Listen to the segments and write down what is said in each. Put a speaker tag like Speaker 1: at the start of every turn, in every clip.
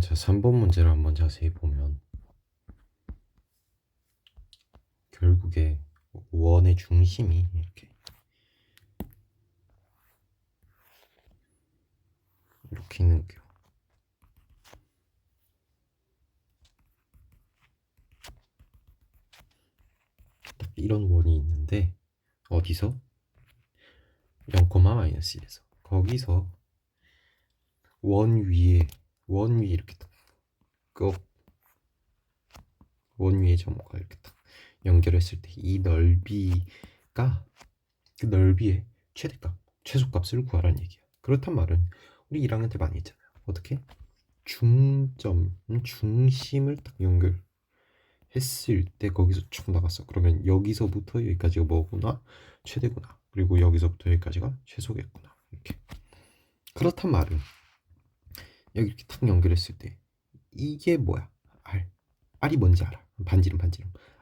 Speaker 1: 자, 3번 문제를 한번 자세히 보면 결국에 원의 중심이 이렇게 있는 거예요. 딱 이런 원이 있는데 어디서? 0,-1에서 거기서 원 위에 이렇게 딱 그 원 위에 점과 이렇게 딱 연결했을 때 이 넓이가 그 넓이의 최대값, 최소값을 구하라는 얘기야. 그렇단 말은 우리 1학년 때 많이 했잖아요. 어떻게? 중점, 중심을 딱 연결했을 때 거기서 쭉 나갔어. 그러면 여기서부터 여기까지가 뭐구나? 최대구나. 그리고 여기서부터 여기까지가 최소겠구나. 이렇게. 그렇단 말은 여기 이렇게 탁 연결했을 때 이게 뭐야? R. R이 뭔지 알아. 반지름.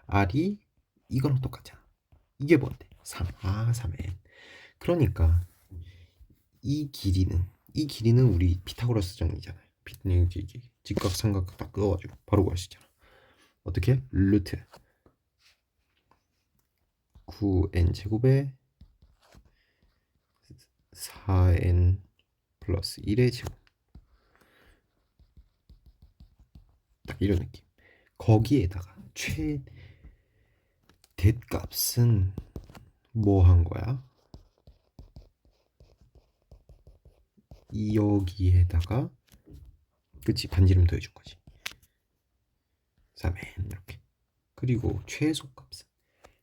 Speaker 1: R이 이거랑 똑같잖아. 이게 뭔데? 3. 3n. 그러니까 이 길이는 우리 피타고라스 정리잖아요. 직각삼각 딱 그어가지고 바로 구할 수 있잖아. 어떻게? 루트 9n 제곱에 4n 플러스 1의 제곱. 딱 이런 느낌. 거기에다가 최대값은 뭐 한 거야? 여기에다가 그치, 반지름 더해준 거지. 3n 이렇게. 그리고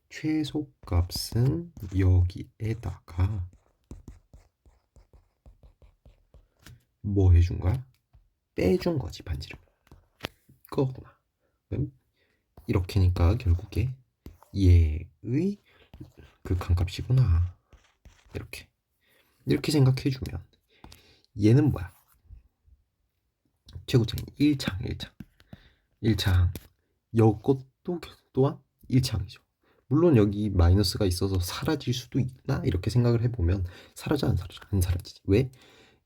Speaker 1: 최소값은 여기에다가 뭐 해준 거야? 빼준 거지, 반지름. 이거구나. 그럼 이렇게니까 결국에 얘의 극한값이구나. 이렇게 생각해주면 얘는 뭐야? 최고차는 1창. 이것도 또한 1창이죠. 물론 여기 마이너스가 있어서 사라질 수도 있나? 이렇게 생각을 해보면 안 사라지지. 왜?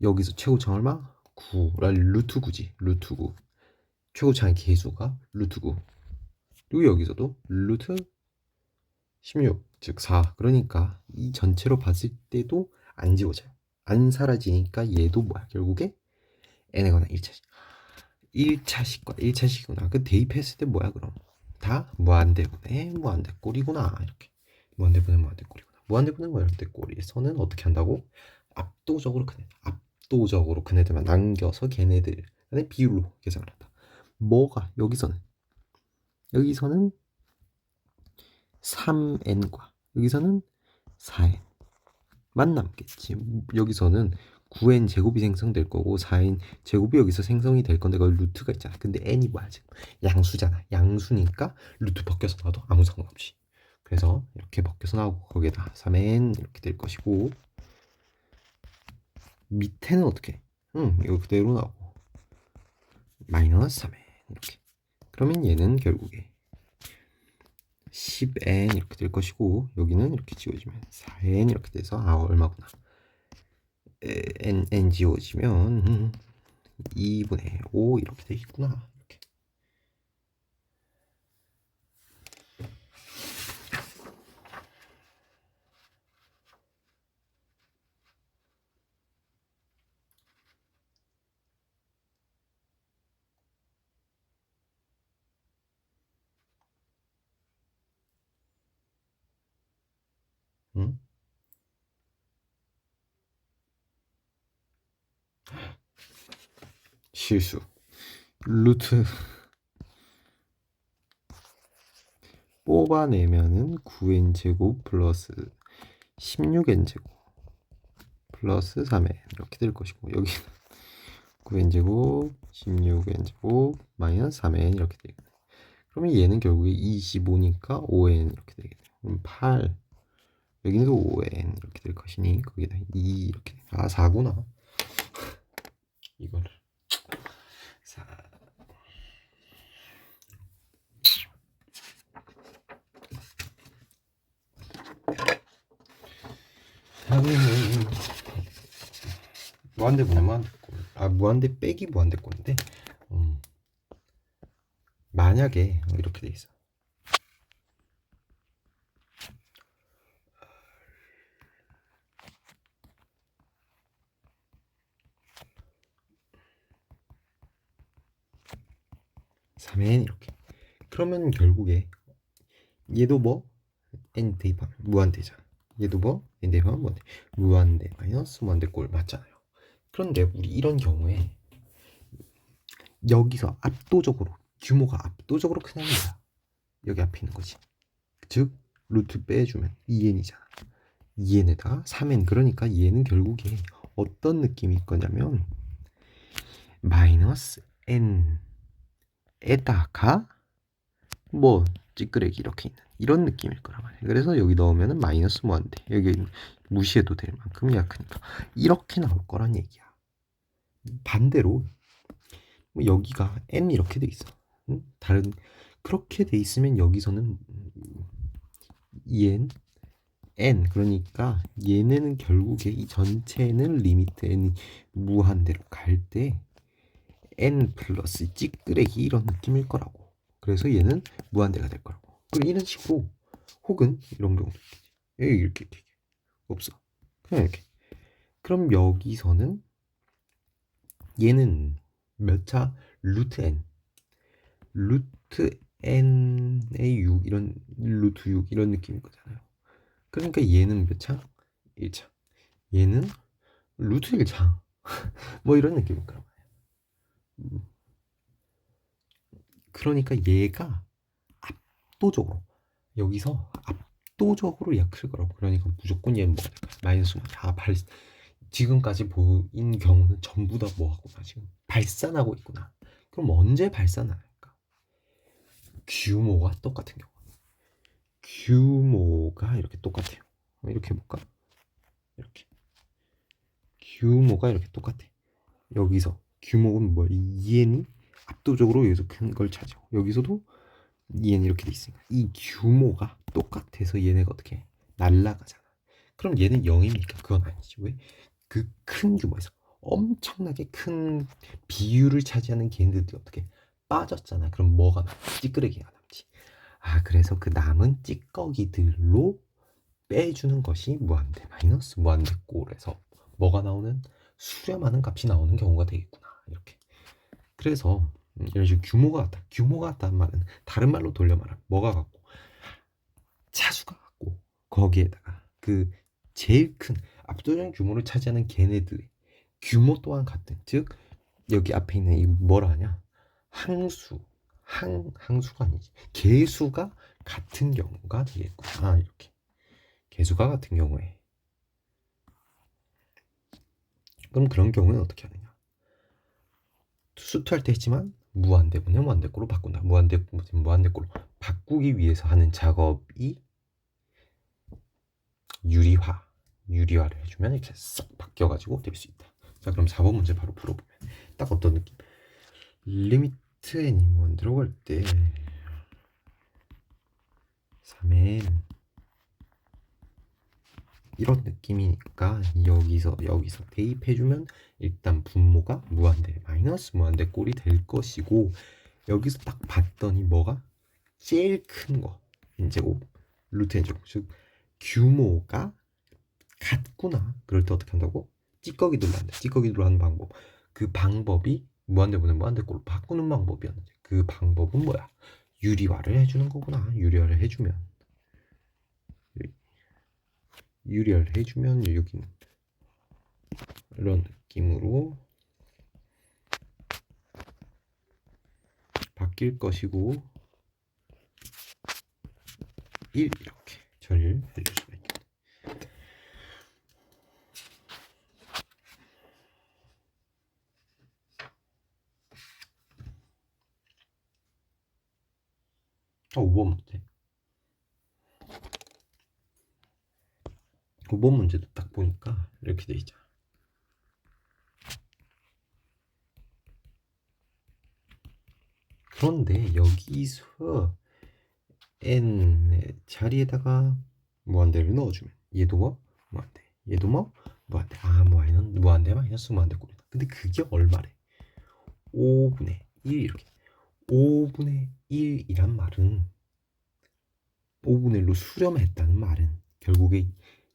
Speaker 1: 여기서 최고창 얼마? 9. 루트 9지. 루트 9. 최고창의 개수가 루트 9. 그리고 여기서도 루트 16, 즉 4. 그러니까 이 전체로 봤을 때도 안 지워져요. 안 사라지니까 얘도 뭐야? 결국에 n에 관한 1차식이구나. 그 대입했을 때 뭐야 그럼? 다 무한대분의 무한대꼴이구나. 이렇게. 무한대분의 무한대꼴이구나. 무한대분의 무한대꼴에서는 어떻게 한다고? 압도적으로 큰 애들만 남겨서 걔네들의 비율로 계산을 한다. 뭐가 여기서는 3n과 여기서는 4n만 남겠지. 여기서는 9n 제곱이 생성될 거고 4n 제곱이 여기서 생성이 될 건데 거기 루트가 있잖아. 근데 n이 뭐야 지금? 양수잖아. 양수니까 루트 벗겨서 나와도 아무 상관없이. 그래서 이렇게 벗겨서 나오고 거기에다 3n 이렇게 될 것이고 밑에는 어떻게? 이거 그대로 나오고 마이너스 3n 이렇게. 그러면 얘는 결국에 10n 이렇게 될 것이고 여기는 이렇게 지워지면 4n 이렇게 돼서 얼마구나. n 지워지면 2분의 5 이렇게 되겠구나. 이렇게. 응? 실수. 루트 뽑아내면은 9n 제곱 플러스 16n 제곱 플러스 3n 이렇게 될 것이고 여기는 9n 제곱 16n 제곱 마이너스 3n 이렇게 되겠네. 그러면 얘는 결국에 25니까 5n 이렇게 되겠네. 그럼 8 여기는 5n 이렇게 될 것이니 거기다 2 이렇게 4구나. 이거를 4 무한대 분의 무한대꼴. 무한대 빼기 무한대꼴인데 만약에 이렇게 돼 있어. 삼엔 이렇게. 그러면 결국에 얘도 뭐 n 대입하면 무한대잖아. 얘도 뭐 n 대입하면 무한대. 무한대 마이너스 무한대 꼴 맞잖아요. 그런데 우리 이런 경우에 여기서 압도적으로 규모가 압도적으로 큰 합니다. 여기 앞에 있는 거지. 즉 루트 빼주면 2n이잖아. 2n에다가 3n. 그러니까 얘는 결국에 어떤 느낌일 거냐면 마이너스 n에다가 뭐 찌끄레기 이렇게 있는 이런 느낌일 거란 말이야. 그래서 여기 넣으면은 마이너스 무한대. 여기 무시해도 될 만큼 약하니까 이렇게 나올 거란 얘기야. 반대로 뭐 여기가 n 이렇게 돼 있어. 응? 다른 그렇게 돼 있으면 여기서는 2n n. 그러니까 얘네는 결국에 이 전체는 리미트 n 무한대로 갈 때 n 플러스 찌끄레기 이런 느낌일 거라고. 그래서 얘는 무한대가 될 거라고. 그리고 이런 식으로 혹은 이런 경우도 있겠지. 이렇게 없어. 그냥 이렇게. 그럼 여기서는 얘는 몇 차? 루트 n. 루트 n의 6 이런 루트 6 이런 느낌인 거잖아요. 그러니까 얘는 몇 차? 1차. 얘는 루트 1차. 뭐 이런 느낌일 거란 말이야. 그러니까 얘가 압도적으로 여기서 압도적으로 약할 거라고. 그러니까 무조건 얘는 뭐가 될까? 마이너스 1. 지금까지 보인 경우는 전부 다 뭐하구나. 지금 발산하고 있구나. 그럼 언제 발산할까? 규모가 똑같은 경우. 규모가 이렇게 똑같아요. 이렇게 해볼까? 이렇게. 규모가 이렇게 똑같아. 여기서 규모는 뭐 2n이 압도적으로 여기서 큰 걸 차지하고 여기서도 2n 이렇게 돼 있으니까 이 규모가 똑같아서 얘네가 어떻게 날라가잖아. 그럼 얘는 0입니까? 그건 아니지. 왜? 그 큰 규모에서 엄청나게 큰 비율을 차지하는 걔네들이 어떻게 빠졌잖아. 그럼 뭐가 남지? 찌끄레기가 남지. 그래서 그 남은 찌꺼기들로 빼주는 것이 무한대 마이너스 무한대 꼴에서 뭐가 나오는 수렴하는 값이 나오는 경우가 되겠구나. 이렇게. 그래서 이런 식으로 규모가 같다. 규모가 같다는 말은 다른 말로 돌려 말하면 뭐가 같고 차수가 같고 거기에다가 그 제일 큰 압도적인 규모를 차지하는 걔네들의 규모 또한 같은. 즉 여기 앞에 있는 이 뭐라 하냐 항수가 아니지 개수가 같은 경우가 되겠구나. 이렇게. 개수가 같은 경우에 그럼 그런 경우는 어떻게 하느냐? 수투할 때 했지만 무한대분의 무한대꼴로 바꾼다. 무한대꼴로 바꾸기 위해서 하는 작업이 유리화를 해주면 이렇게 싹 바뀌어가지고 될 수 있다. 자, 그럼 4번 문제 바로 풀어보면 딱 어떤 느낌? 리미트 n이 무한 들어갈 때 3n 이런 느낌이니까 여기서 대입해주면 일단 분모가 무한대 마이너스 무한대 꼴이 될 것이고 여기서 딱 봤더니 뭐가 제일 큰 거 n제곱 루트 n제곱 즉 규모가 같구나. 그럴 때 어떻게 한다고? 찌꺼기들로 한다. 찌꺼기들로 하는 방법. 그 방법이 무한대분의 무한대꼴로 바꾸는 방법이었는데 그 방법은 뭐야? 유리화를 해주는 거구나. 유리화를 해주면 여기는 이런 느낌으로 바뀔 것이고 1 이렇게 처리를 해줄 수가 있겠다. 자, 5번 문제. 5번 문제도 딱 보니까 이렇게 돼 있잖아. 그런데 여기서 n 자리에다가 무한대를 넣어주면 얘도 뭐? 무한대. 얘도 뭐? 무한대. 무한대 마이너스 무한대 꼴이다. 근데 그게 얼마래? 5분의 1 이렇게 5분의 1이란 말은 5분의 1로 수렴했다는 말은 결국에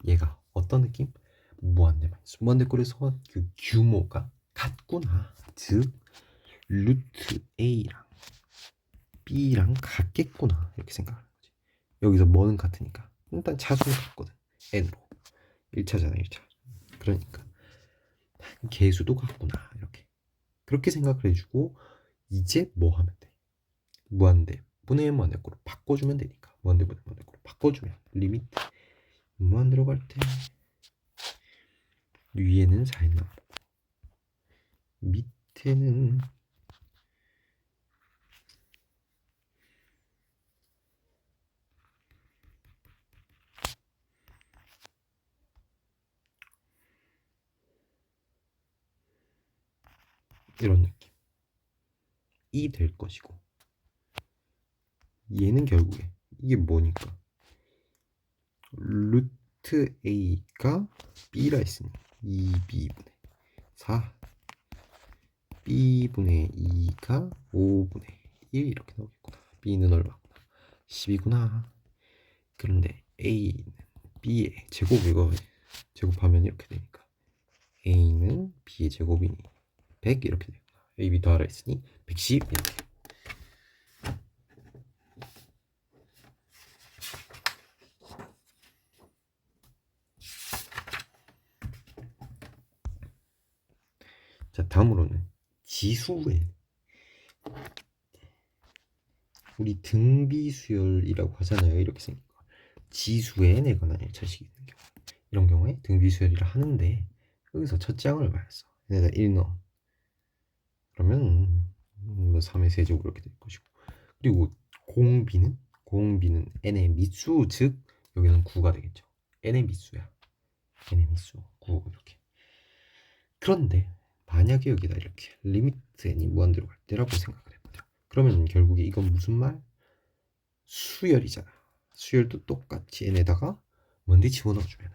Speaker 1: 얘가 어떤 느낌? 무한대 마이너스 무한대꼴에서 그 규모가 같구나. 즉 루트 A랑 B랑 같겠구나 이렇게 생각하는 거지. 여기서 뭐는 같으니까 일단 차수는 같거든. N으로 1차잖아 1차. 그러니까 개수도 같구나 이렇게 그렇게 생각을 해주고 이제 뭐 하면 돼? 무한대 분의 무한대꼴로 바꿔주면 되니까 무한대 분의 무한대꼴로 바꿔주면 리미트 무한대로 갈 때 위에는 4인 나오고 밑에는 이런 느낌 이 될 것이고 얘는 결국에 이게 뭐니까 루트 A가 B라 했으니 2B분의 4 B분의 2가 5분의 1 이렇게 나오겠구나. B는 얼마구나 10이구나. 그런데 A는 B의 제곱 이거 제곱하면 이렇게 되니까 A는 B의 제곱이니 100 이렇게 되구나. A, B 더하라 했으니 110 이렇게. 자 다음으로는 지수의 우리 등비수열이라고 하잖아요. 이렇게 생긴 거. 지수에 내거나 1차식이 있는 경우 이런 경우에 등비수열이라 하는데 여기서 첫째 항을 말했어. 얘네다 1 넣어. 그러면 뭐 3의 세제곱 이렇게 될 것이고 그리고 공비는 n의 미수 즉 여기는 9가 되겠죠. n의 미수야. n의 미수 9 이렇게. 그런데 만약에 여기다 이렇게 리미트 n이 무한대로 갈 때라고 생각을 해보자. 그러면 결국에 이건 무슨 말? 수열이잖아. 수열도 똑같이 n에다가 뭔데 집어넣어주면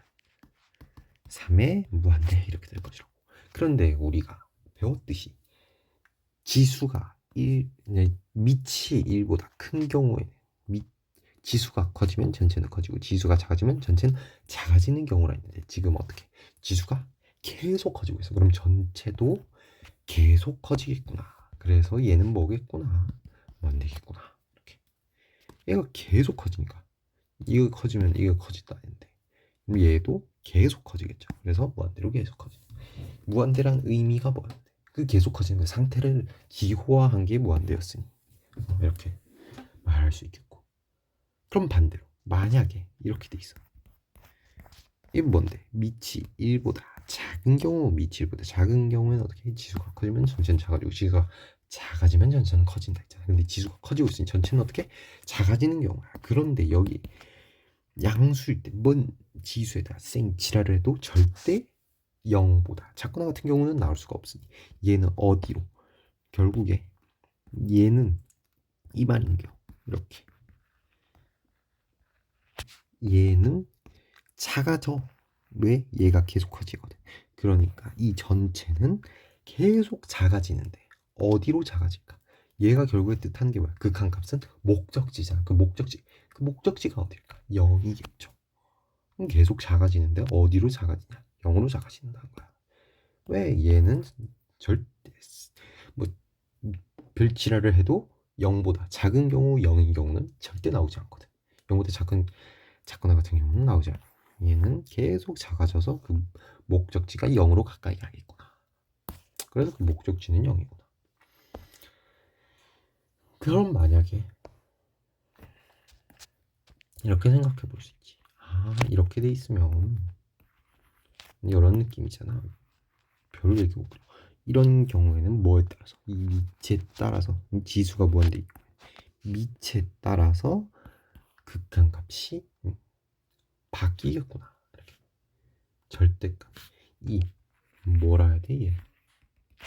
Speaker 1: 3의 무한대 이렇게 될 것이라고. 그런데 우리가 배웠듯이 지수가 1, 밑이 1보다 큰 경우에는 지수가 커지면 전체는 커지고 지수가 작아지면 전체는 작아지는 경우라 있는데 지금 어떻게 지수가 계속 커지고 있어. 그럼 전체도 계속 커지겠구나. 그래서 얘는 뭐겠구나. 안 되겠구나. 이렇게 얘가 계속 커지니까 이거 커지면 이거 커진다 했는데 그럼 얘도 계속 커지겠죠. 그래서 무한대로 계속 커져. 무한대란 의미가 뭐야? 그 계속 커지는 그 상태를 기호화한 게 무한대였으니 이렇게 말할 수 있겠고. 그럼 반대로 만약에 이렇게 돼 있어. 이건 뭔데? 밑이 1보다 작은 경우 밑이 1보다 작은 경우에는 어떻게 지수가 커지면 전체는 작아지고 지수가 작아지면 전체는 커진다 했잖아. 근데 지수가 커지고 있으니 전체는 어떻게 작아지는 경우야. 그런데 여기 양수일 때 뭔 지수에다 생 지랄을 해도 절대 0보다 작거나 같은 경우는 나올 수가 없으니 얘는 어디로? 결국에 얘는 이 말인겨. 이렇게 얘는 작아져. 왜? 얘가 계속 커지거든. 그러니까 이 전체는 계속 작아지는데 어디로 작아질까? 얘가 결국에 뜻하는 게 뭐야? 극한값은 목적지잖아. 그 목적지가 어딜까? 0이겠죠. 그럼 계속 작아지는데 어디로 작아지냐? 0으로 작아진다는 거야. 왜? 얘는 절대 뭐 별지랄을 해도 0보다 작은 경우 0인 경우는 절대 나오지 않거든. 0보다 작거나 같은 경우는 나오지 않아. 얘는 계속 작아져서 그 목적지가 0으로 가까이 가겠구나. 그래서 그 목적지는 0이구나. 그럼 만약에 이렇게 생각해 볼 수 있지. 아, 이렇게 돼 있으면 이런 느낌이잖아. 별을 이렇게 못 그려. 이런 경우에는 뭐에 따라서 이 밑에 따라서 지수가 무한대 있고 밑에 따라서 극한값이 바뀌겠구나. 이렇게. 절대값 이 뭐라 해야 돼? 얘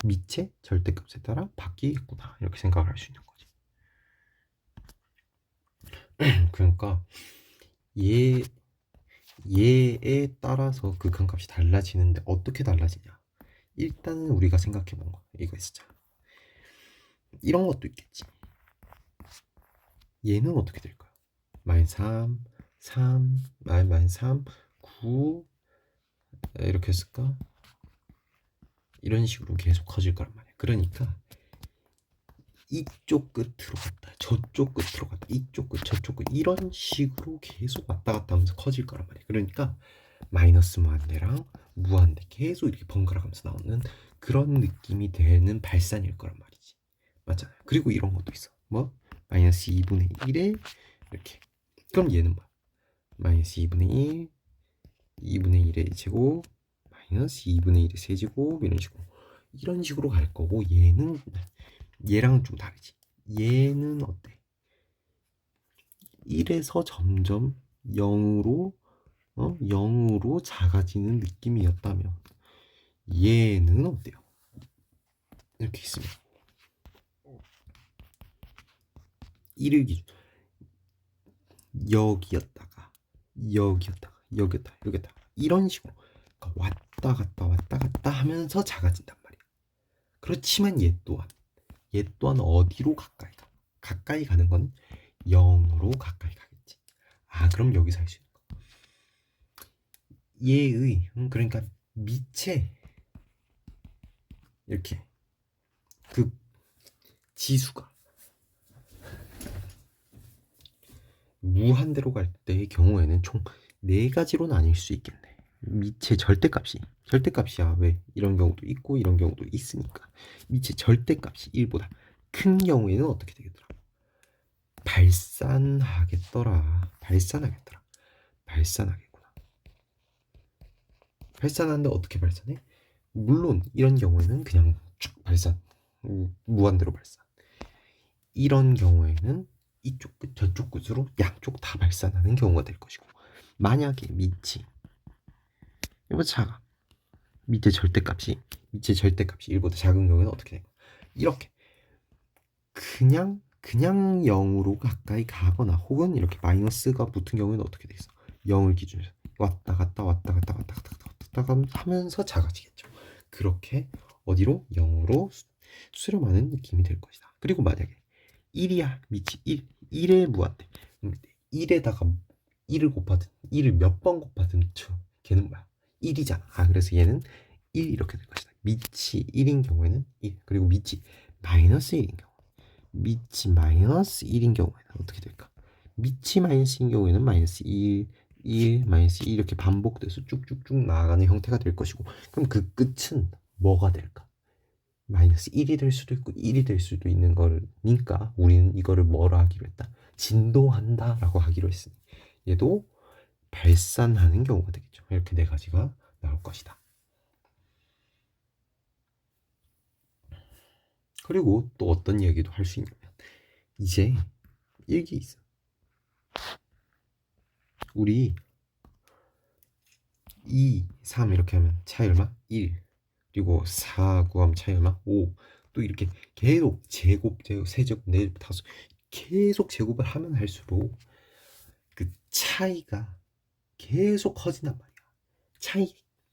Speaker 1: 밑에 절대값에 따라 바뀌겠구나. 이렇게 생각을 할 수 있는 거지. 그러니까 얘 얘에 따라서 극한값이 달라지는데 어떻게 달라지냐? 일단은 우리가 생각해 본 거 이거 있었잖아. 이런 것도 있겠지. 얘는 어떻게 될까요? 마이너스 3, 3, 마이너스 3, 9 이렇게 했을까? 이런 식으로 계속 커질 거란 말이야. 그러니까 이쪽 끝으로 갔다 저쪽 끝으로 갔다 이쪽 끝 저쪽 끝 이런 식으로 계속 왔다 갔다 하면서 커질 거란 말이야. 그러니까 마이너스 무한대랑 무한대 계속 이렇게 번갈아 가면서 나오는 그런 느낌이 되는 발산일 거란 말이지. 맞잖아요. 그리고 이런 것도 있어. 뭐? 마이너스 2분의 1에 이렇게. 그럼 얘는 뭐야? 마이너스 2분의 1, 2분의 1의 제곱, 마이너스 2분의 1의 세제곱 이런 식으로 갈 거고 얘랑은 좀 다르지. 얘는 어때? 1에서 점점 0으로 작아지는 느낌이었다면 얘는 어때요? 이렇게 있으면 1을 기준 여기였다가 이런 식으로 왔다 갔다 하면서 작아진단 말이야. 그렇지만 얘 또한 어디로 가까이 가는 건 0으로 가까이 가겠지. 그럼 여기서 할 수 있는 거. 얘의 그러니까 밑에 이렇게 그 지수가 무한대로 갈 때의 경우에는 총 4가지로 나뉠 수 있겠네. 밑의 절대값이야. 왜? 이런 경우도 있고 이런 경우도 있으니까. 밑의 절대값이 1보다 큰 경우에는 어떻게 되겠더라? 발산하겠구나. 발산하는데 어떻게 발산해? 물론 이런 경우에는 그냥 쭉 발산, 무한대로 발산. 이런 경우에는 이쪽 끝 저쪽 끝으로 양쪽 다 발산하는 경우가 될 것이고, 만약에 밑이 이거 작아, 밑에 절대값이 1보다 작은 경우에는 어떻게 될까? 이렇게 그냥 0으로 가까이 가거나 혹은 이렇게 마이너스가 붙은 경우에는 어떻게 돼 있어? 0을 기준으로 왔다 갔다 하면서 작아지겠죠. 그렇게 어디로? 0으로 수렴하는 느낌이 될 것이다. 그리고 만약에 1이야, 밑이 1에 무한대. 1에다가 1을 몇 번 곱하든 걔는 뭐야? 1이잖아. 그래서 얘는 1 이렇게 될 것이다. 밑이 1인 경우에는 1, 그리고 밑이 마이너스 1인 경우, 밑이 마이너스 1인 경우에는 어떻게 될까? 밑이 마이너스인 경우에는 마이너스 1, 마이너스 2 이렇게 반복돼서 쭉쭉쭉 나아가는 형태가 될 것이고, 그럼 그 끝은 뭐가 될까? 마이너스 1이 될 수도 있고 1이 될 수도 있는 거니까 우리는 이거를 뭐라 하기로 했다? 진도한다 라고 하기로 했으니 얘도 발산하는 경우가 되겠죠. 이렇게 4가지가 나올 것이다. 그리고 또 어떤 이야기도 할 수 있냐면, 이제 일기 있어. 우리 2, 3 이렇게 하면 차이 얼마? 1. 그리고 4 구하면 차이 얼마? 5. 또 이렇게 계속 제곱, 세제곱, 네제곱, 다섯 계속 제곱을 하면 할수록 그 차이가 계속 커진단 말이야.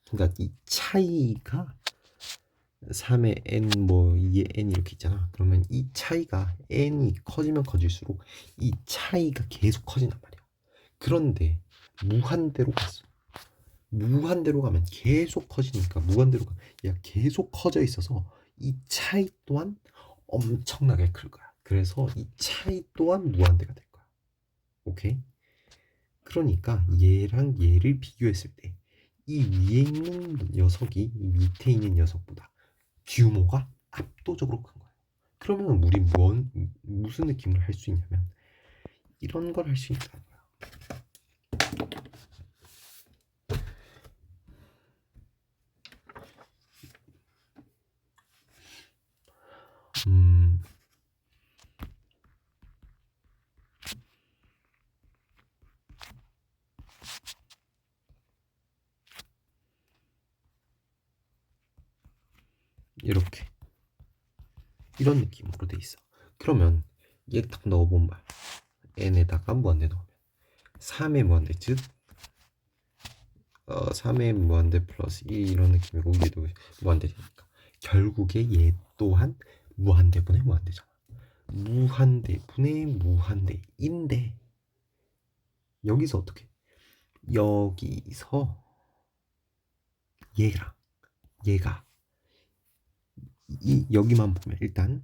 Speaker 1: 그러니까 이 차이가 3의 n, 2의 n 이렇게 있잖아. 그러면 이 차이가 n이 커지면 커질수록 이 차이가 계속 커진단 말이야. 그런데 무한대로 가면 계속 커지니까 얘가 계속 커져 있어서 이 차이 또한 엄청나게 클 거야. 그래서 이 차이 또한 무한대가 될 거야. 오케이? 그러니까 얘랑 얘를 비교했을 때 이 위에 있는 녀석이 이 밑에 있는 녀석보다 규모가 압도적으로 큰 거예요. 그러면 우리 무슨 느낌을 할 수 있냐면 이런 걸 할 수 있다는 거야. 이렇게 이런 느낌으로 돼 있어. 그러면 얘 딱 넣어본 말 n에다가 무한대 넣으면 3의 무한대, 즉 3의 무한대 플러스 1 이런 느낌이고 얘도 무한대 되니까 결국에 얘 또한 무한대분의 무한대잖아. 무한대분의 무한대인데 여기서 어떻게? 여기서 얘랑 얘가 여기만 보면 일단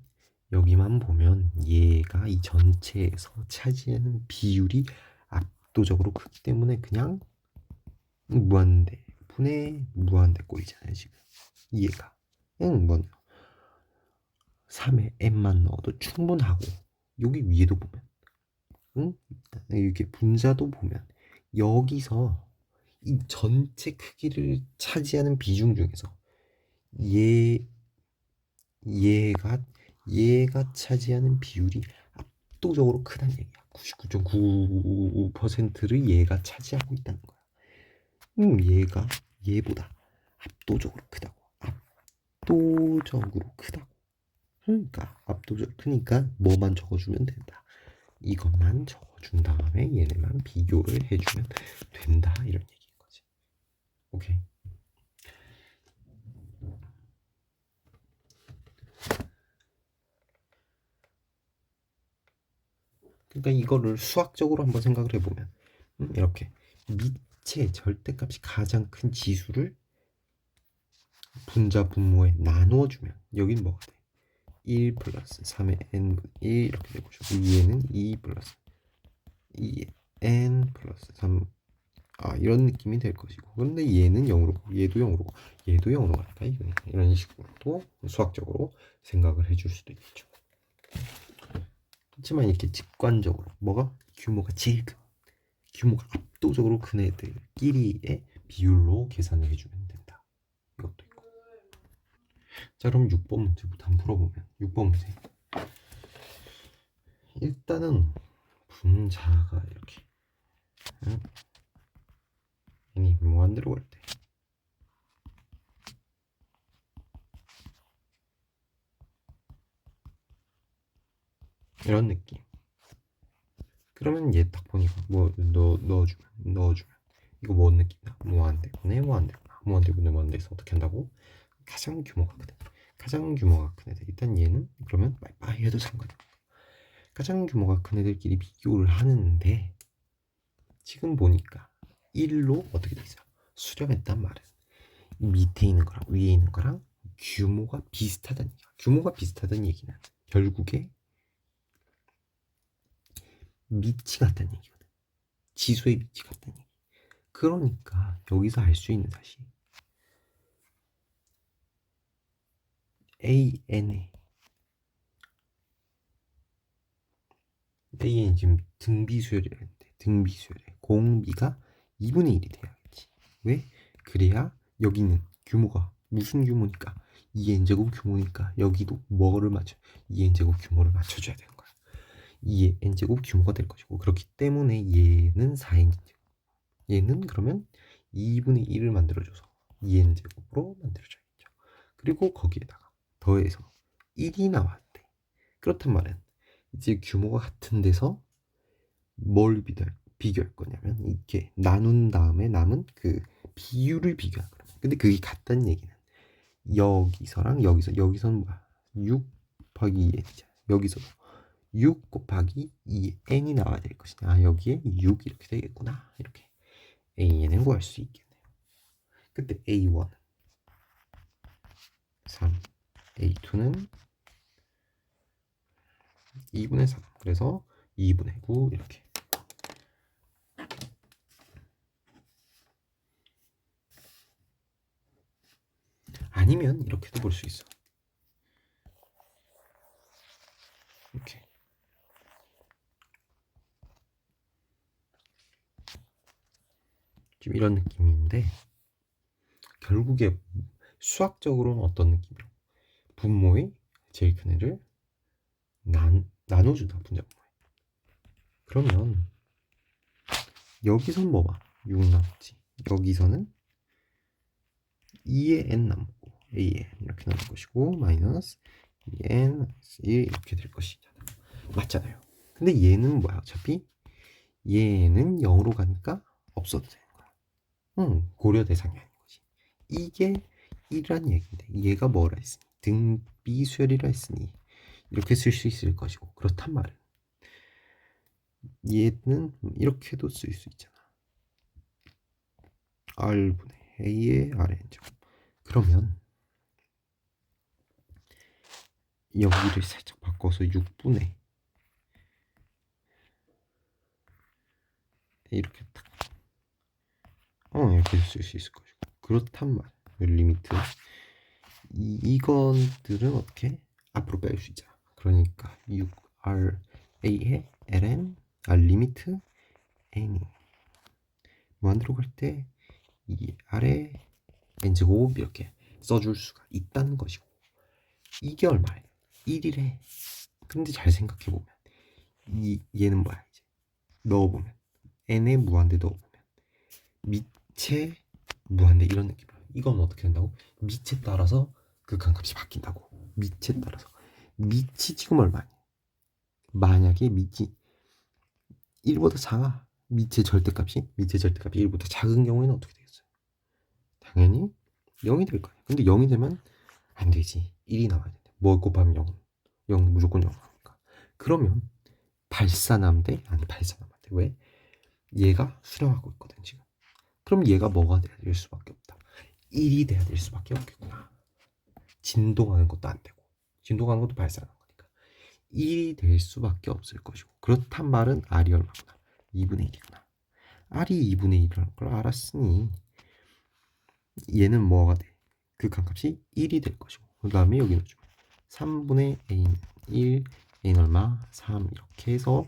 Speaker 1: 여기만 보면 얘가 이 전체에서 차지하는 비율이 압도적으로 크기 때문에 그냥 무한대 분의 무한대 꼴이잖아요 지금. 얘가 그냥 뭐 3에 n만 넣어도 충분하고 여기 위에도 보면 응? 이렇게 분자도 보면 여기서 이 전체 크기를 차지하는 비중 중에서 얘 얘가 얘가 차지하는 비율이 압도적으로 크다는 얘기야. 99.99%를 얘가 차지하고 있다는 거야. 얘가 얘보다 압도적으로 크다고. 압도적으로 크다고. 그러니까 압도적으로 크니까 뭐만 적어주면 된다. 이것만 적어준 다음에 얘네만 비교를 해주면 된다. 이런 얘기인 거지. 오케이. 그러니까 이거를 수학적으로 한번 생각을 해보면 이렇게 밑의 절대값이 가장 큰 지수를 분자 분모에 나누어주면 여긴 뭐가 돼? 1 플러스 3의 n분의 1 이렇게 되고 위에는 2 플러스 2의 n 플러스 3 이런 느낌이 될 것이고 그런데 얘는 0으로 얘도 0으로 얘도 0으로 갈까? 이런 식으로도 수학적으로 생각을 해줄 수도 있겠죠. 하지만 이렇게 직관적으로 뭐가 규모가 제일 큰 규모가 압도적으로 큰 애들끼리의 비율로 계산을 해주면 된다. 이것도 있고. 자 그럼 6번 문제부터 한번 풀어보면 6번 문제 일단은 분자가 이렇게 n이 무한대로 갈 때 이런 느낌. 그러면 얘 딱 보니까 뭐 넣어주면 이거 뭔 느낌이야? 무한대분의 무한대구나. 무한대분의 무한대에서 어떻게 한다고? 가장 규모가 큰 애들. 가장 규모가 큰 애들. 일단 얘는 그러면 빠이빠이 해도 상관이 없어. 가장 규모가 큰 애들끼리 비교를 하는데 지금 보니까 1로 어떻게 돼 있어? 수렴했단 말은 밑에 있는 거랑 위에 있는 거랑 규모가 비슷하다는 얘기야. 규모가 비슷하다는 얘기는 결국에 밑이 같다는 얘기거든. 지수의 밑이 같다는 얘기. 그러니까 여기서 알 수 있는 사실 AN이 지금 등비수열이라는데 등비수열에 공비가 2분의 1이 돼야겠지. 왜? 그래야 여기는 규모가 무슨 규모니까 2n제곱 규모니까 여기도 뭐를 맞춰 2n제곱 규모를 맞춰줘야 되는 거야. 2n제곱 규모가 될 것이고 그렇기 때문에 얘는 4n제곱 얘는 그러면 2분의 1을 만들어줘서 2n제곱으로 만들어줘야겠죠. 그리고 거기에다가 더해서 1이 나왔대. 그렇단 말은 이제 규모가 같은 데서 뭘 비교할 거냐면 이렇게 나눈 다음에 남은 그 비율을 비교할 거야. 근데 그게 같다는 얘기는 여기서랑 여기서는 뭐야? 6 곱하기 2n이잖아. 여기서도 6 곱하기 2n이 나와야 될 것이냐. 여기에 6 이렇게 되겠구나. 이렇게 an을 구할 수 있겠네요. 그때 a1은 3, a2는 2분의 3 그래서 2분의 9 이렇게 아니면 이렇게도 볼 수 있어. 이렇게 지금 이런 느낌인데 결국에 수학적으로는 어떤 느낌이로 분모의 제일 큰 애를 나눠준다 분자 분모에. 그러면 여기선 뭐봐? 6 남지. 여기서는 2의 n 남고 a의 n 이렇게 남을 것이고 마이너스 2n 1 이렇게 될 것이잖아. 맞잖아요. 근데 얘는 뭐야? 어차피 얘는 0으로 가니까 없어도 되는 거야. 고려 대상이 아닌 거지. 이게 1이란 얘기인데 얘가 뭐라 했으니 등비수열이라 했으니 이렇게 쓸 수 있을 것이고, 그렇단 말은 얘는 이렇게도 쓸 수 있잖아. R분의 A의 Rn제곱. 그러면 여기를 살짝 바꿔서 6분의 이렇게 딱 이렇게 쓸 수 있을 것이고, 그렇단 말. 리미트 이것들은 어떻게 앞으로 뺄 수 있잖아. 그러니까 6Ra의 ln 리미트 n이 무한대로 갈 때 이 아래 n제곱 이렇게 써줄 수가 있다는 것이고, 이게 얼마예요? 1이래. 근데 잘 생각해보면 얘는 뭐야? 이제 넣어보면 n에 무한대 넣어보면 밑에 무한대 이런 느낌이야. 이건 어떻게 된다고? 밑에 따라서 극한값이 바뀐다고. 밑에 따라서 밑이 지금 얼마냐? 만약에 밑이 1보다 작아. 밑의 절대값이 1보다 작은 경우에는 어떻게 되겠어요? 당연히 0이 될 거야. 근데 0이 되면 안 되지. 1이 나와야 돼. 뭐 곱하면 0? 0 무조건 0 나오니까. 그러면 발산함대? 아니 발산함대. 왜? 얘가 수렴하고 있거든 지금. 그럼 얘가 뭐가 돼야 될 수밖에 없다. 1이 돼야 될 수밖에 없겠구나. 진동하는 것도 안 되고, 진동하는 것도 발산하는 거니까 1이 될 수밖에 없을 것이고, 그렇단 말은 R이 얼마구나? 2분의 1이구나. R이 2분의 1이라는 걸 알았으니 얘는 뭐가 돼? 극한값이 1이 될 것이고, 그 다음에 여기 넣어주면 3분의 A는 1, A는 얼마? 3 이렇게 해서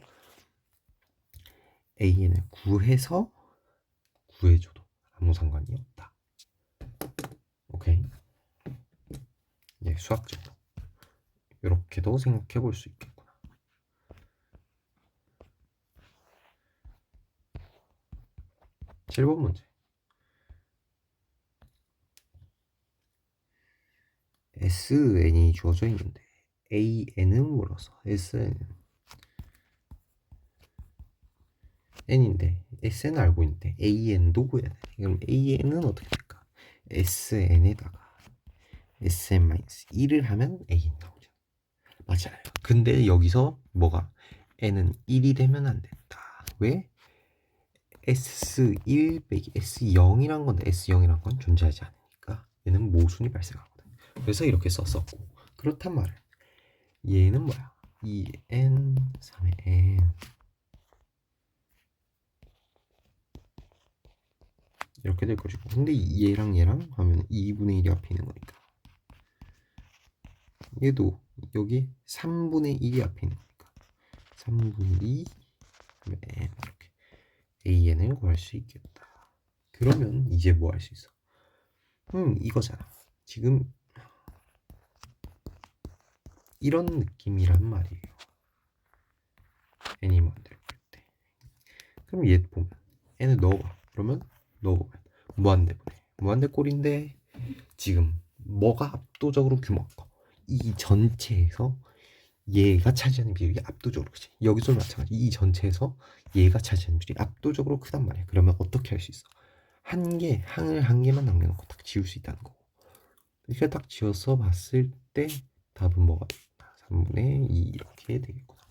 Speaker 1: A는 구해서 구해줘도 아무 상관이 없다. 오케이? 예, 수학적으로 이렇게도 생각해 볼 수 있겠구나. 7번 문제. SN이 주어져 있는데 AN은 물어서 SN은 N인데 SN 알고 있는데 AN도 구해야 돼. 그럼 AN은 어떻게 될까? SN에다가 SN-1을 하면 AN 나오죠. 맞아요. 근데 여기서 뭐가? N은 1이 되면 안 된다. 왜? S1 빼기 S0이란 건데 S0이란 건 존재하지 않으니까 얘는 모순이 발생하거든. 그래서 이렇게 썼었고, 그렇단 말은 얘는 뭐야? 2n 3의 n 이렇게 될 것이고, 근데 얘랑 하면 2분의 1이 앞에 있는 거니까 얘도 여기 3분의 1이 앞에 있는 거니까 3분의 2 n 이렇게 an을 구할 수 있겠다. 그러면 이제 뭐 할 수 있어? 이거잖아. 지금 이런 느낌이란 말이에요. n이 무한대로 갈 때. 그럼 얘 보면 n을 넣어봐. 그러면 넣어보면 무한대 꼴인데 지금 뭐가 압도적으로 규모가 커? 이 전체에서 얘가 차지하는 비율이 압도적으로 크지. 여기서도 마찬가지. 이 전체에서 얘가 차지하는 비율이 압도적으로 크단 말이야. 그러면 어떻게 할 수 있어? 항을 한 개만 남겨놓고 딱 지울 수 있다는 거고. 이렇게 딱 지어서 봤을 때 답은 뭐가 되겠다? 3분의 2 이렇게 되겠구나.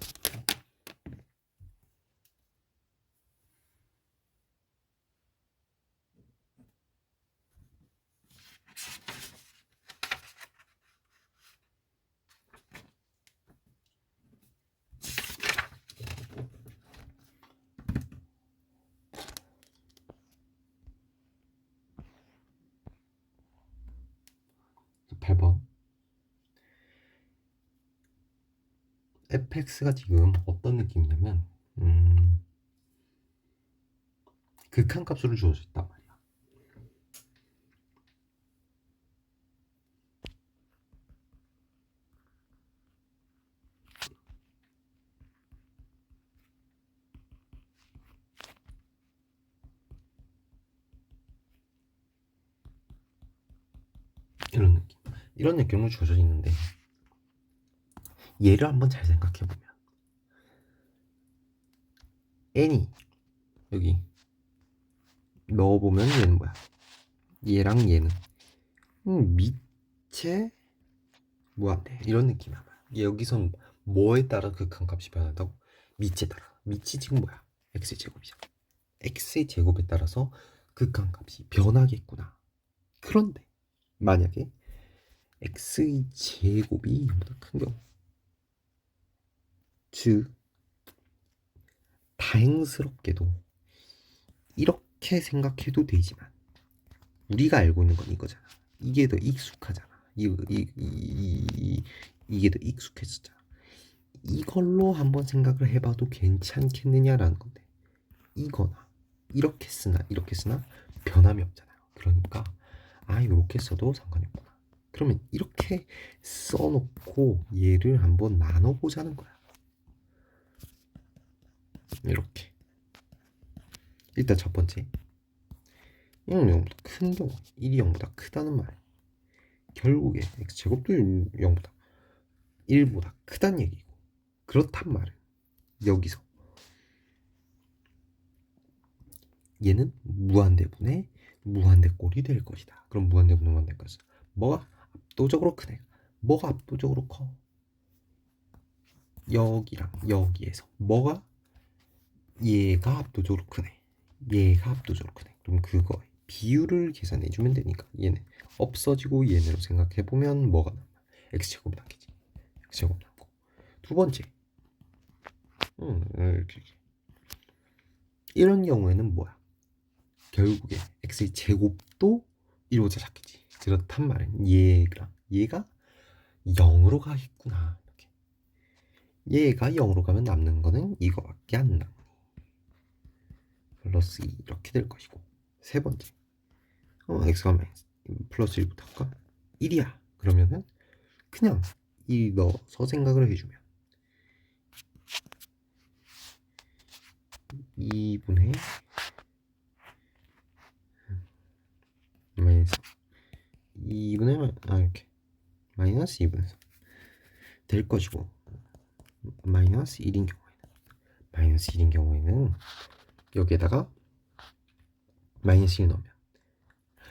Speaker 1: 그래서 8번 fx가 지금 어떤 느낌이냐면 극한값으로 주어져 있단 말이야. 이런 느낌으로 주어져 있는데, 얘를 한번 잘 생각해 보면 n이 여기 넣어보면 얘는 뭐야? 얘랑 얘는 밑에 무한대 이런 느낌이야. 여기선 뭐에 따라 극한값이 변한다고? 밑에 따라. 밑이 지금 뭐야? x의 제곱이잖아. x의 제곱에 따라서 극한값이 변하겠구나. 그런데 만약에 x의 제곱이 0보다 큰 경우, 즉 다행스럽게도 이렇게 생각해도 되지만 우리가 알고 있는 건 이거잖아. 이게 더 익숙하잖아. 이게 더 익숙해졌잖아. 이걸로 한번 생각을 해봐도 괜찮겠느냐라는 건데, 이거나 이렇게 쓰나 변함이 없잖아요. 그러니까 이렇게 써도 상관이 없구나. 그러면 이렇게 써놓고 얘를 한번 나눠보자는 거야. 이렇게. 일단 첫 번째, 1은 0보다 큰 경우, 1이 0보다 크다는 말. 결국에 x제곱도 0보다 1보다 크다는 얘기고, 그렇단 말은 여기서 얘는 무한대분의 무한대꼴이 될 것이다. 그럼 무한대분의 무한대꼴 뭐가 압도적으로 크네. 뭐가 압도적으로 커? 여기랑 여기에서 뭐가 얘가 압도적으로 크네. 얘가 압도적으로 크네. 그럼 그거 비율을 계산해 주면 되니까 얘는 없어지고 얘네로 생각해 보면 뭐가 남아? x제곱 남겠지. x제곱 남고. 두 번째, 이렇게. 이런 경우에는 뭐야? 결국에 x의 제곱도 1보다 작겠지. 그렇단 말은 얘가 0으로 가겠구나. 이렇게. 얘가 0으로 가면 남는 거는 이거밖에 안 남아. 플러스 2 이렇게 될 것이고. 세 번째, x가 플러스 1부터 할까? 1이야. 그러면은 그냥 1 넣어서 생각을 해주면 2분의 마이너스 2분의 이렇게 마이너스 2분의 3 될 것이고, 마이너스 1인 경우에는 여기에다가 마이너스 1 넣으면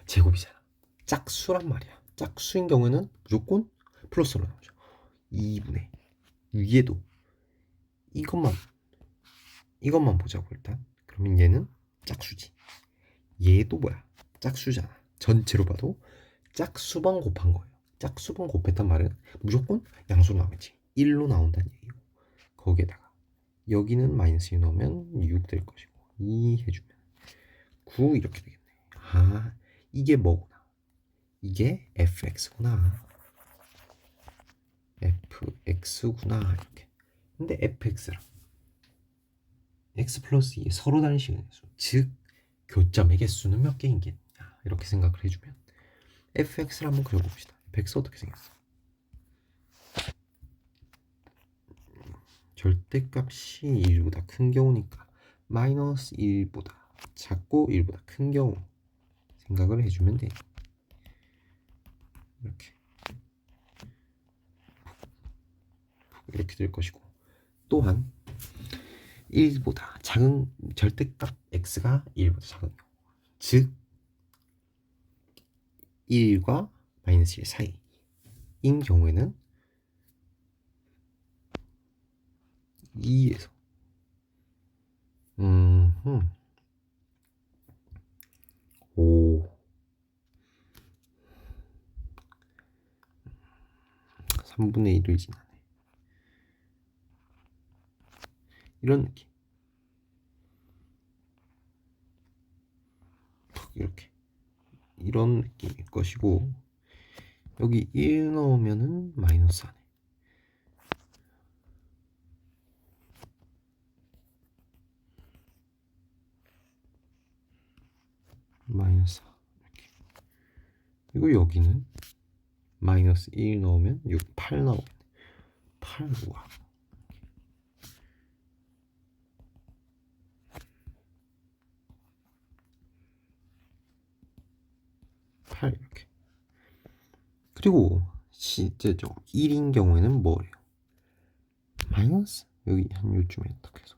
Speaker 1: 제곱이잖아. 짝수란 말이야. 짝수인 경우에는 무조건 플러스로 나오죠. 2분의 위에도 이것만 보자고 일단. 그러면 얘는 짝수지. 얘도 뭐야? 짝수잖아. 전체로 봐도 짝수번 곱한 거예요. 짝수번 곱했단 말은 무조건 양수로 나오겠지. 1로 나온다는 얘기고, 거기에다가 여기는 마이너스 1 넣으면 6 될 것이고, 2 해주면 9 이렇게 되겠네. 이게 뭐구나. 이게 fx구나. fx구나. 이렇게. 근데 fx랑 x 플러스 2 서로 다른 시간의 수, 즉 교점의 개수는 몇 개인겠냐, 이렇게 생각을 해주면 fx를 한번 그려봅시다. fx 어떻게 생겼어? 절대값이 1보다 큰 경우니까 마이너스 1보다 작고 1보다 큰 경우 생각을 해주면 돼. 이렇게 될 것이고, 또한 1보다 작은 절대값 x가 1보다 작은 경우, 즉 1과 마이너스 1 사이인 경우에는 2에서 오 3분의 1을 지나네. 이런 느낌. 이렇게 이런 느낌일 것이고, 여기 1 넣으면은 마이너스 하네. 마이너스 이렇게. 그리고 여기는 마이너스 1 넣으면 6, 8 나오네. 8, 우와. 8 이렇게. 그리고 실제죠. 1인 경우에는 뭐예요? 마이너스 여기 한 요쯤에 딱 해서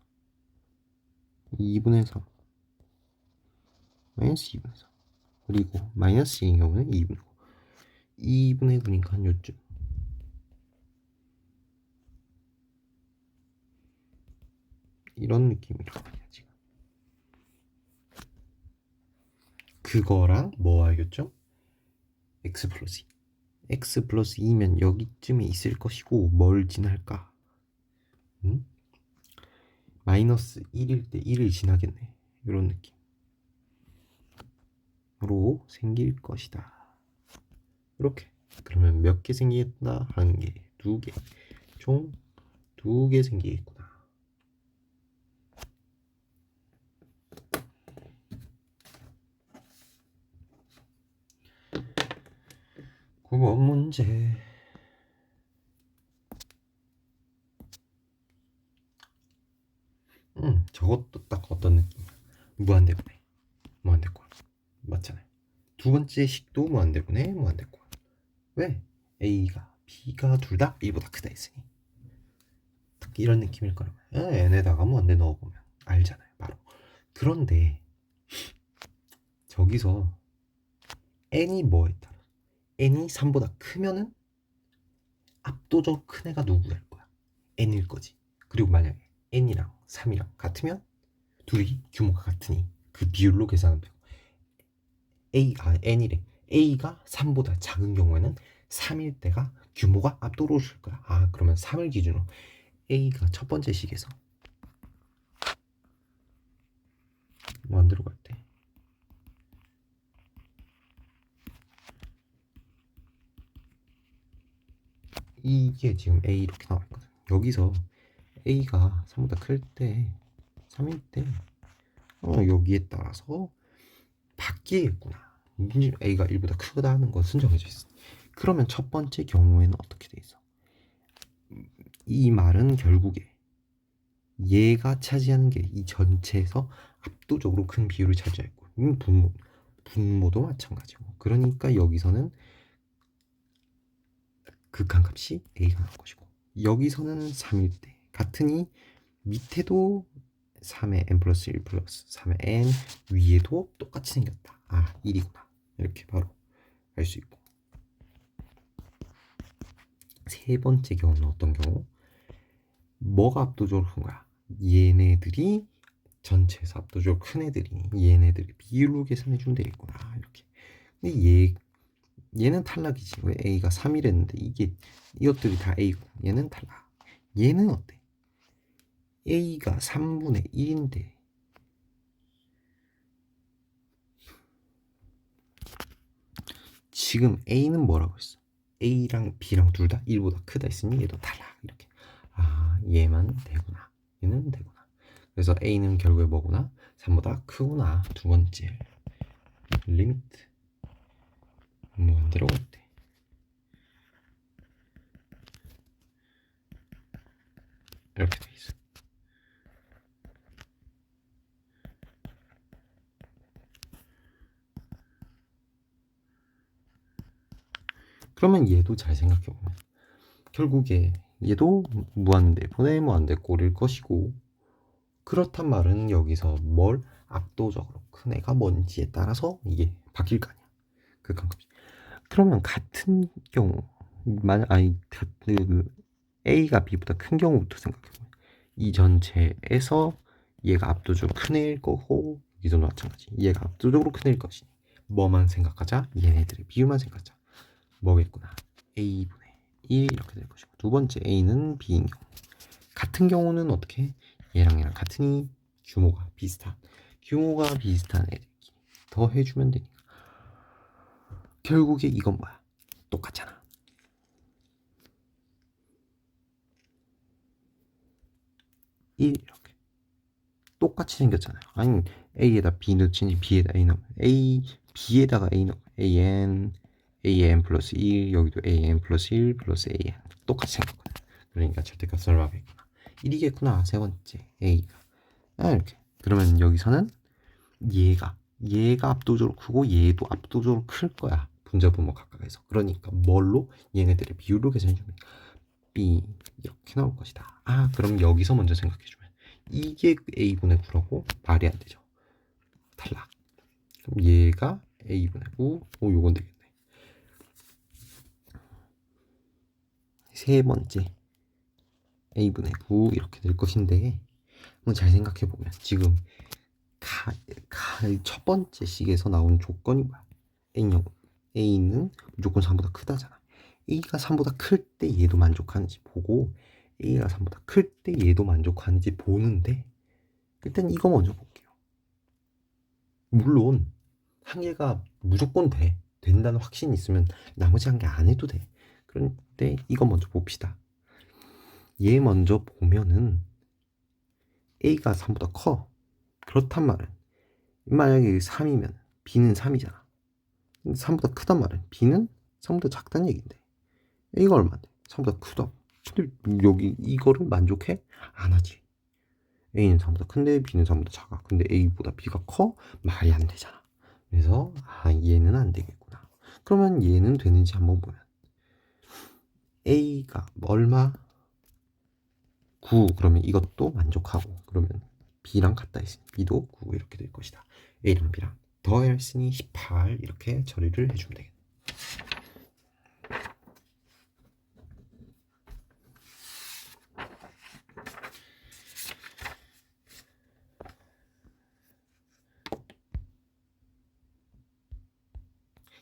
Speaker 1: 2분의 3 마이너스 2분의 3, 그리고 마이너스 1인 경우는 2분의 9 2분의 9니까 한 요쯤 이런 느낌이란 말이야 지금. 그거랑 뭐 알겠죠? x 플러스 2. x 플러스 2면 여기쯤에 있을 것이고 뭘 지날까? 응? 마이너스 1일 때 1을 지나겠네. 이런 느낌으로 생길 것이다. 이렇게. 그러면 몇 개 생기겠다? 한 개, 두 개. 총 두 개 생기겠구나. 9번 문제. 저것도 딱 어떤 느낌이야. 무한대분해. 무한대꼴. 맞잖아요. 두 번째 식도 무한대분해, 무한대꼴. 왜? A가, B가 둘 다 1보다 크다 했으니. 딱 이런 느낌일 거라고요. n에다가 무한대 넣어보면 알잖아요. 바로. 그런데 저기서 n이 뭐에 따라 n이 3보다 크면은 압도적으로 큰 애가 누구일 거야? n일 거지. 그리고 만약에 n이랑 3이랑 같으면 둘이 규모가 같으니 그 비율로 계산하면 되고 n이래. A가 3보다 작은 경우에는 3일 때가 규모가 압도적으로 줄 거야. 그러면 3을 기준으로 A가 첫 번째 식에서 만들어 갈 때 이게 지금 A 이렇게 나와 있거든. 여기서 A가 3보다 클 때, 3일 때 여기에 따라서 바뀌겠구나. A가 1보다 크다 하는 것은 정해져 있어. 그러면 첫 번째 경우에는 어떻게 돼 있어? 이 말은 결국에 얘가 차지하는 게 이 전체에서 압도적으로 큰 비율을 차지하고 분모도 마찬가지고. 그러니까 여기서는 극한값이 A가 나올 것이고 여기서는 3일 때 같으니 밑에도 3의 n 플러스 1 플러스 3의 n 위에도 똑같이 생겼다. 1이구나. 이렇게 바로 알 수 있고 세 번째 경우는 어떤 경우? 뭐가 압도적으로 큰 거야? 얘네들이 전체에서 압도적으로 큰 애들이니 얘네들이 비율로 계산해 주면 되겠구나. 이렇게. 근데 얘는 탈락이지. 왜 A가 3이랬는데 이것들이 다 A고 얘는 탈락. 얘는 어때? A가 3분의 1인데 지금 A는 뭐라고 했어? A랑 B랑 둘 다 1보다 크다 했으니 얘도 탈락. 이렇게. 얘만 되구나. 얘는 되구나. 그래서 A는 결국에 뭐구나? 3보다 크구나. 두 번째 리미트 무한대로 갔대. 이렇게 돼 있어. 그러면 얘도 잘 생각해보면 결국에 얘도 무한대분의 무한대꼴일 것이고 그렇단 말은 여기서 뭘 압도적으로 큰 애가 뭔지에 따라서 이게 바뀔 거 아니야. 극한값이. 그러면 같은 경우 만약 그 A가 B보다 큰 경우부터 생각해보면 이 전체에서 얘가 압도적으로 큰 애일 거고 여기도 마찬가지. 얘가 압도적으로 큰 애일 것이니 뭐만 생각하자? 얘네들의 비율만 생각하자. 뭐겠구나. A분의 1 이렇게 될 것이고 두 번째 A는 B인 경우 같은 경우는 어떻게? 얘랑 같으니 규모가 비슷한 애들끼리 더해주면 되니까 결국에 이건 뭐야? 똑같잖아. 1 이렇게 똑같이 생겼잖아요. 아니 A에다 B 넣지 B에다 A 넣으면 B에다가 A 넣으면 AN 플러스 1 여기도 AN 플러스 1 플러스 AN 똑같이 생겼거든. 그러니까 절대값 얼마겠구나. 1이겠구나. 세 번째 A가 이렇게. 그러면 여기서는 얘가 압도적으로 크고 얘도 압도적으로 클 거야. 분자 분모 각각에서. 그러니까 뭘로? 얘네들의 비율로 계산해 주면 B 이렇게 나올 것이다. 그럼 여기서 먼저 생각해 주면 이게 A분의 9라고 말이 안 되죠. 탈락. 그럼 얘가 A분의 9. 요건 되겠네. 세 번째 A분의 9 이렇게 될 것인데 한번 잘 생각해 보면 지금 첫 번째 식에서 나온 조건이 뭐야? A형 A는 무조건 3보다 크다잖아. A가 3보다 클 때 얘도 만족하는지 보고 A가 3보다 클 때 얘도 만족하는지 보는데 일단 이거 먼저 볼게요. 물론 한 개가 무조건 된다는 확신이 있으면 나머지 한 개 안 해도 돼. 그런데 이거 먼저 봅시다. 얘 먼저 보면은 A가 3보다 커. 그렇단 말은 만약에 3이면 B는 3이잖아. 근데 3보다 크단 말은 B는 3보다 작다는 얘긴데 A가 얼마인데? 3보다 크다. 근데 여기 이거를 만족해? 안 하지. A는 3보다 큰데 B는 3보다 작아. 근데 A보다 B가 커? 말이 안 되잖아. 그래서 얘는 안 되겠구나. 그러면 얘는 되는지 한번 보면 A가 얼마? 9. 그러면 이것도 만족하고 그러면 B랑 같다 했으니 B도 9 이렇게 될 것이다. A랑 B랑 더했으니 18 이렇게 처리를 해주면 되겠네.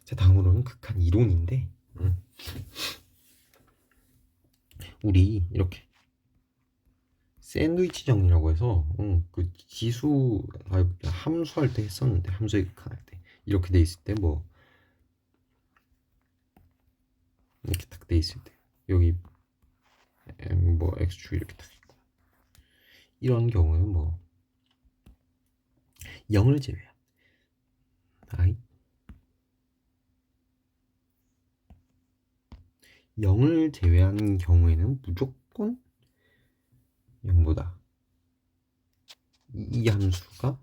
Speaker 1: 자, 다음으로는 극한 이론인데 우리 이렇게 샌드위치 정리라고 해서 그 지수 함수할 때 했었는데 함수의 극한할 때 이렇게 돼 있을 때 뭐 이렇게 딱 돼 있을 때 여기 뭐 x축 이렇게 딱 있고 이런 경우에는 뭐 0을 제외한 i 0을 제외한 경우에는 무조건 0보다 이 함수가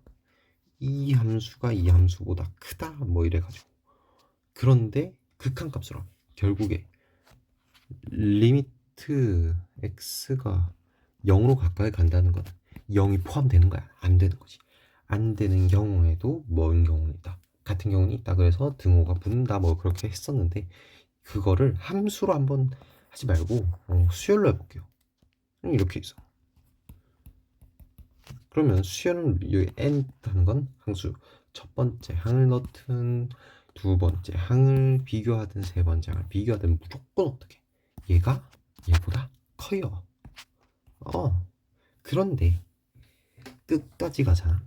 Speaker 1: 이 함수보다 크다 뭐 이래가지고 그런데 극한값으로 결국에 리미트 x가 0으로 가까이 간다는 건 0이 포함되는 거야? 안 되는 거지. 안 되는 경우에도 먼 경우는 있다. 같은 경우는 있다. 그래서 등호가 붙는다 뭐 그렇게 했었는데 그거를 함수로 한번 하지 말고 수열로 해볼게요. 이렇게 있어. 그러면 수열은 여기 n 하는 건 항수 첫 번째 항을 넣든 두 번째 항을 비교하든 세 번째 항을 비교하든 무조건 어떻게 얘가 얘보다 커요. 그런데 끝까지 가잖아.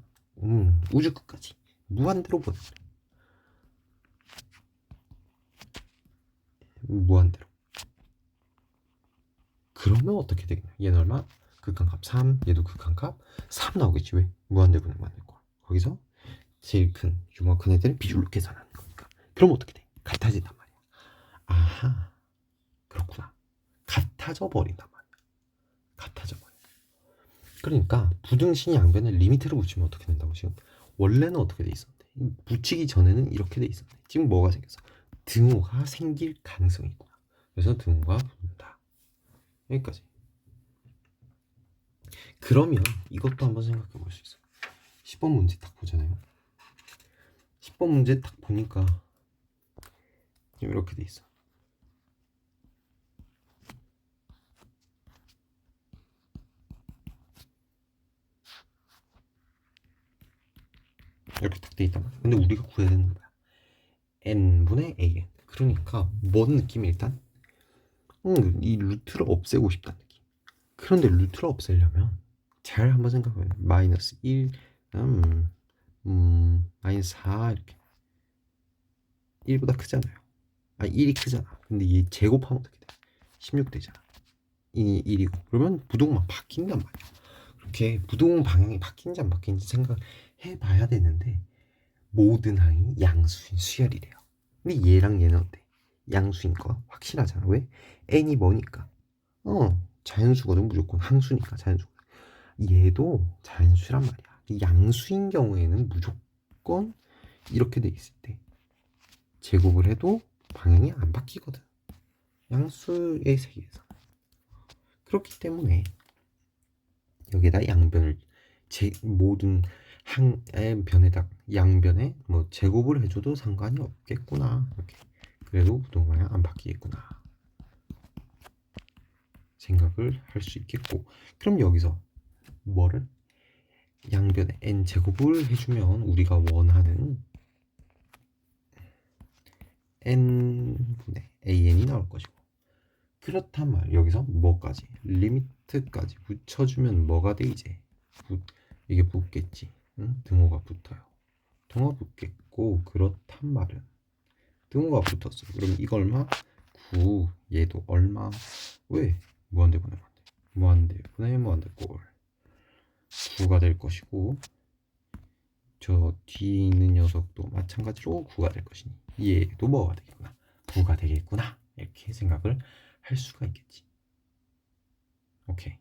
Speaker 1: 우주 끝까지 무한대로 보내. 무한대로. 그러면 어떻게 되겠냐? 얘는 얼마? 극한값 3, 얘도 극한값 3 나오겠지. 왜? 무한대분의 무한대일 거야. 거기서 제일 큰 규모가 큰 애들은 비율로 계산하는 거니까. 그럼 어떻게 돼? 같아진단 말이야. 아하, 그렇구나. 같아져 버린단 말이야. 같아져 버려. 그러니까 부등식 양변에 리미트를 붙이면 어떻게 된다고 지금? 원래는 어떻게 돼 있었는데? 붙이기 전에는 이렇게 돼 있었는데 지금 뭐가 생겼어? 등호가 생길 가능성이 있구나. 그래서 등호가 붙는다. 여기까지. 그러면 이것도 한번 생각해 볼 수 있어. 10번 문제 딱 보잖아요. 10번 문제 딱 보니까 이렇게 돼 있어. 이렇게 딱 돼 있단 말이야. 근데 우리가 구해야 되는 거야. n분의 an. 그러니까 뭔 느낌이 일단 이 루트를 없애고 싶다는 느낌. 그런데 루트를 없애려면 잘 한번 생각해보면 마이너스 1, 마이너스 4 이렇게 1보다 크잖아요. 1이 크잖아. 근데 얘 제곱하면 어떻게 돼? 16 되잖아. 이 1이고 그러면 부동만 바뀐단 말이야. 그렇게 부동 방향이 바뀐지 안 바뀐지 생각해 봐야 되는데 모든 항이 양수인 수열이래요. 근데 얘랑 얘는 어때? 양수인 거 확실하잖아. 왜? n이 뭐니까? 자연수거든. 무조건 항수니까 자연수. 얘도 자연수란 말이야. 양수인 경우에는 무조건 이렇게 돼 있을 때 제곱을 해도 방향이 안 바뀌거든. 양수의 세계에서. 그렇기 때문에 여기에다 양변을 모든 항의 변에다 양변에 뭐 제곱을 해줘도 상관이 없겠구나. 이렇게 그래도 부동방향 안 바뀌겠구나 생각을 할 수 있겠고 그럼 여기서 뭐를 양변에 n제곱을 해주면 우리가 원하는 n분의 an이 나올 것이고, 그렇단 말 여기서 뭐까지? 리미트까지 붙여주면 뭐가 돼 이제? 이게 붙겠지. 응? 등호가 붙어요. 등호가 붙겠고, 그렇단 말은 등호가 붙었어. 그럼 이거 얼마? 9. 얘도 얼마? 왜? 무한대 분해 무한대 분해 무한대 꼴 9가 될 것이고, 저 뒤에 있는 녀석도 마찬가지로 9가 될 것이니 얘도 뭐가 되겠구나? 9가 되겠구나. 이렇게 생각을 할 수가 있겠지. 오케이.